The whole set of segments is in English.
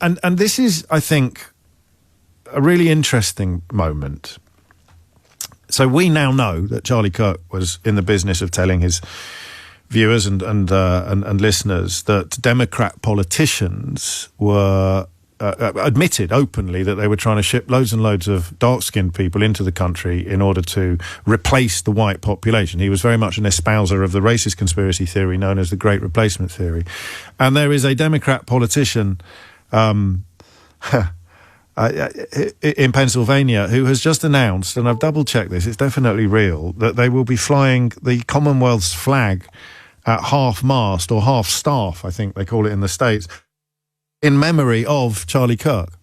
And this is, I think, a really interesting moment. So we now know that Charlie Kirk was in the business of telling his viewers and listeners that Democrat politicians were admitted openly that they were trying to ship loads and loads of dark-skinned people into the country in order to replace the white population. He was very much an espouser of the racist conspiracy theory known as the Great Replacement Theory. And there is a Democrat politician in Pennsylvania who has just announced, and I've double-checked this, it's definitely real, that they will be flying the Commonwealth's flag at half-mast or half-staff, I think they call it in the States, in memory of Charlie Kirk.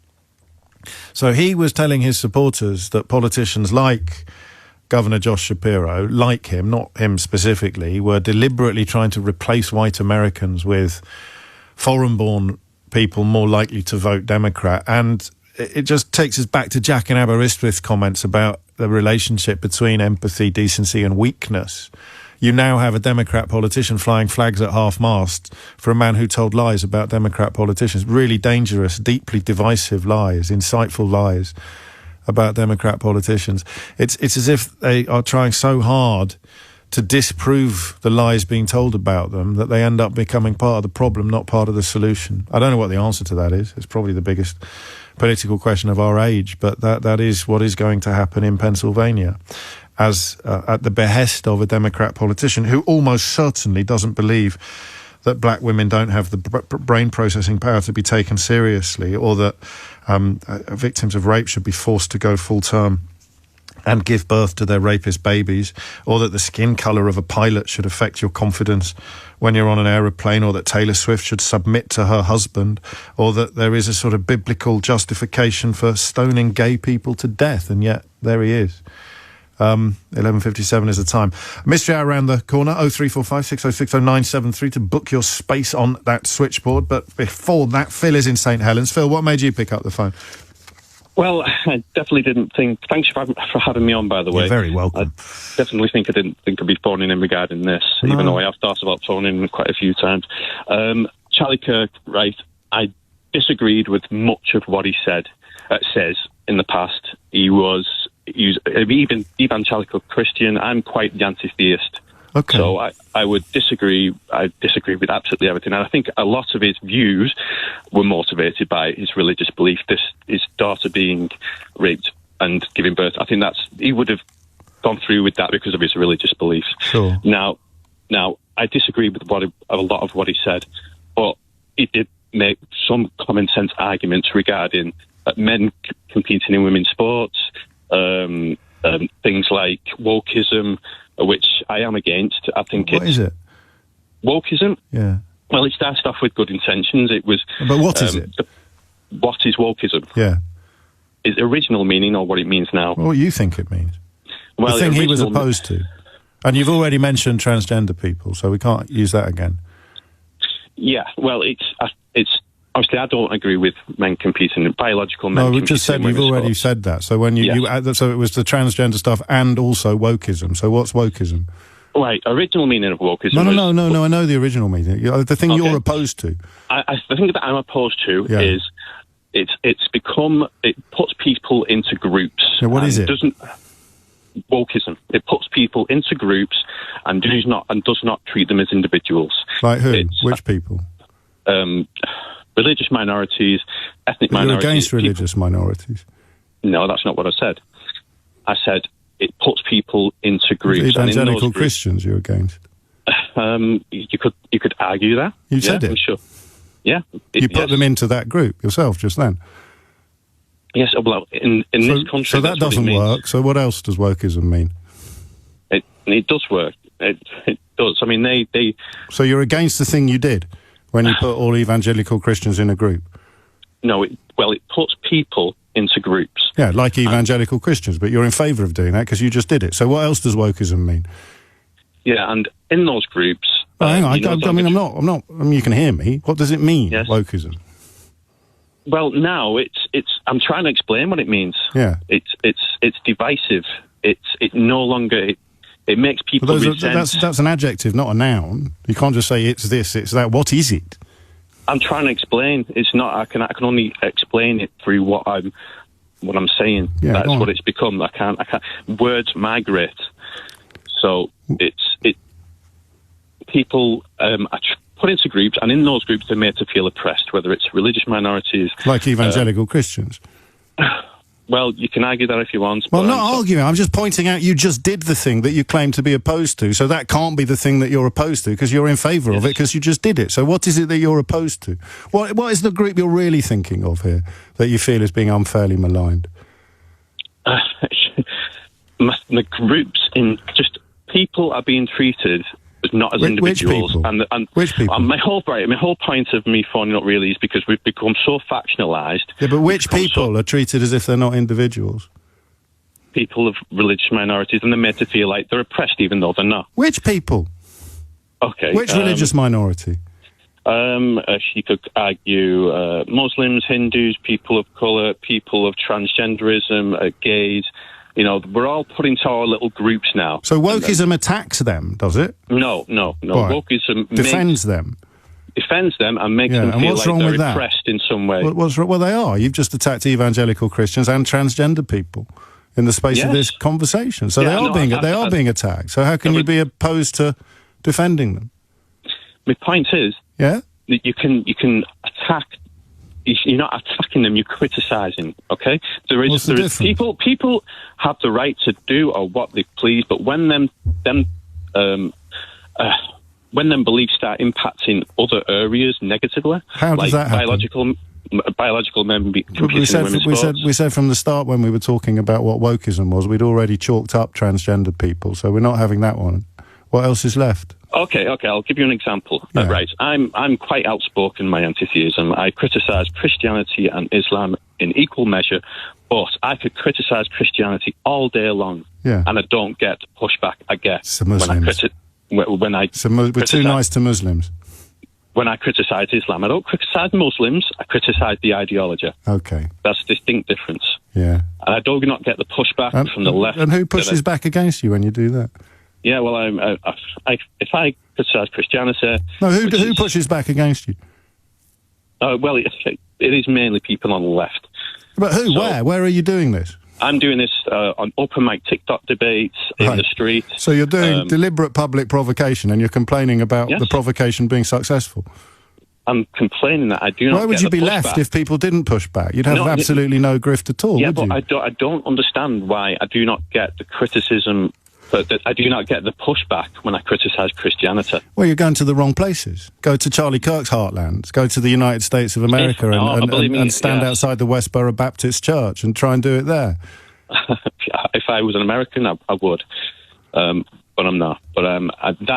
So he was telling his supporters that politicians like Governor Josh Shapiro, like him, not him specifically, were deliberately trying to replace white Americans with foreign-born people more likely to vote Democrat. And it just takes us back to Jack and Aberystwyth's comments about the relationship between empathy, decency and weakness. You now have a Democrat politician flying flags at half-mast for a man who told lies about Democrat politicians. Really dangerous, deeply divisive lies, insightful lies about Democrat politicians. It's as if they are trying so hard to disprove the lies being told about them that they end up becoming part of the problem, not part of the solution. I don't know what the answer to that is. It's probably the biggest political question of our age, but that is what is going to happen in Pennsylvania, as at the behest of a Democrat politician who almost certainly doesn't believe that black women don't have the brain processing power to be taken seriously, or that victims of rape should be forced to go full term and give birth to their rapist babies, or that the skin colour of a pilot should affect your confidence when you're on an aeroplane, or that Taylor Swift should submit to her husband, or that there is a sort of biblical justification for stoning gay people to death, and yet there he is. 11:57 is the time. Mystery Hour around the corner, 0345 6060 973 to book your space on that switchboard. But before that, Phil is in St Helens. Phil, what made you pick up the phone? Well, I definitely didn't think... Thanks for having me on, by the way. You're very welcome. I definitely think I didn't think I'd be phoning in regarding this, even though I have thought about phoning in quite a few times. Charlie Kirk, right, I disagreed with much of what he says in the past. He was even evangelical Christian. I'm quite the anti-theist. Okay. So I would disagree. I disagree with absolutely everything. And I think a lot of his views were motivated by his religious belief. His daughter being raped and giving birth. I think he would have gone through with that because of his religious beliefs. Sure. Now, I disagree with a lot of what he said, but he did make some common sense arguments regarding men competing in women's sports, things like wokeism, which I am against. I think What is it? Wokeism? Yeah. Well, it started off with good intentions. It was... But what is it? What is wokeism? Yeah. Is it original meaning or what it means now? Well, what do you think it means? Well, the thing he was opposed to. And you've already mentioned transgender people, so we can't use that again. Yeah, well, it's obviously I don't agree with men competing, biological men. No, we just said you've already said that. So when so it was the transgender stuff and also wokeism. So what's wokeism? Right, original meaning of wokeism. No. I know the original meaning. The thing you're opposed to. The thing that I'm opposed to is it puts people into groups. So what is it? Wokeism. It puts people into groups and does not treat them as individuals. Like who? Which people? Religious minorities, ethnic minorities. You're against religious minorities? No, that's not what I said. I said it puts people into groups. Evangelical Christians you're against? You could argue that. You said it? Sure. Yeah. You put them into that group yourself just then? Yes, well, in this country... So that doesn't work. So what else does wokeism mean? It does work. It does. I mean, they... So you're against the thing you did when you put all evangelical Christians in a group? No, it puts people into groups. Yeah, like evangelical Christians, but you're in favour of doing that because you just did it. So what else does wokeism mean? Yeah, and in those groups... hang on, I'm not... I mean, you can hear me. What does it mean, wokeism? Well, now I'm trying to explain what it means. Yeah. It's divisive. It no longer... It makes people resent... That's an adjective, not a noun. You can't just say it's this, it's that. What is it? I'm trying to explain. It's not. I can only explain it through what I'm saying. Yeah, that's what it's become. I can't. Words migrate. So people are put into groups, and in those groups they're made to feel oppressed, whether it's religious minorities, like evangelical Christians. Well, you can argue that if you want. Well, not arguing. I'm just pointing out you just did the thing that you claim to be opposed to, so that can't be the thing that you're opposed to because you're in favour of it because you just did it. So what is it that you're opposed to? What is the group you're really thinking of here that you feel is being unfairly maligned? The groups in just people are being treated not as individuals. Which people? My whole point of me phoning up really is because we've become so factionalised. Yeah, but which people are treated as if they're not individuals? People of religious minorities, and they're made to feel like they're oppressed even though they're not. Which people? Okay. Which religious minority? You could argue Muslims, Hindus, people of colour, people of transgenderism, gays. You know, we're all put into our little groups now. So wokeism attacks them, does it? No. Right. Wokeism defends them. Defends them and makes them feel like they're oppressed in some way. What's wrong? Well, they are. You've just attacked evangelical Christians and transgender people in the space of this conversation. So they are being attacked. So how can you be opposed to defending them? My point is, that you can attack. You're not attacking them, you're criticising, okay? There is people have the right to do or what they please, but when them beliefs start impacting other areas negatively, how does that happen? biological men competing in women's sports. We said from the start when we were talking about what wokeism was, we'd already chalked up transgender people, so we're not having that one. What else is left? Okay, I'll give you an example. Yeah. Right, I'm quite outspoken in my anti-theism. I criticise Christianity and Islam in equal measure, but I could criticise Christianity all day long, and I don't get the pushback I get when I we're too nice to Muslims. When I criticise Islam, I don't criticise Muslims, I criticise the ideology. Okay. That's a distinct difference. Yeah. And I do not get the pushback from the left. And who pushes back against you when you do that? Yeah, well, if I criticise Christianity... No, who pushes back against you? Well, it is mainly people on the left. But who? So, where are you doing this? I'm doing this on open mic TikTok debates in the street. So you're doing deliberate public provocation and you're complaining about the provocation being successful? I'm complaining that I do not. Why would you be left if people didn't push back? You'd have absolutely no grift at all, would you? Yeah, but I don't understand why I do not get the criticism... But I do not get the pushback when I criticise Christianity. Well, you're going to the wrong places. Go to Charlie Kirk's heartland. Go to the United States of America and stand outside the Westboro Baptist Church and try and do it there. If I was an American, I would. But I'm not. But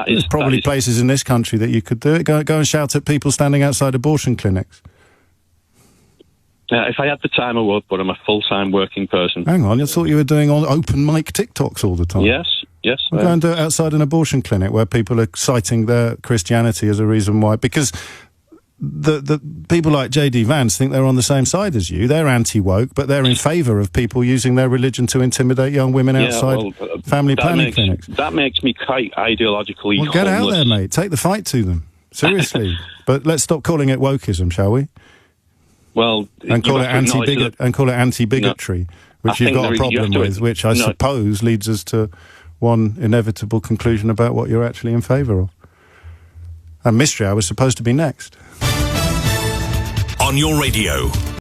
there's probably places in this country that you could do it. Go and shout at people standing outside abortion clinics. If I had the time, I would, but I'm a full-time working person. Hang on, I thought you were doing open mic TikToks all the time. Yes. Well, go and do it outside an abortion clinic where people are citing their Christianity as a reason why. Because the people like J.D. Vance think they're on the same side as you. They're anti-woke, but they're in favour of people using their religion to intimidate young women outside family planning clinics. That makes me quite ideologically homeless. Get out there, mate. Take the fight to them. Seriously. But let's stop calling it wokeism, shall we? Well, and call it anti-bigotry, which you've got a problem with, which I suppose leads us to one inevitable conclusion about what you're actually in favour of. And Mystery Hour was supposed to be next. On your radio,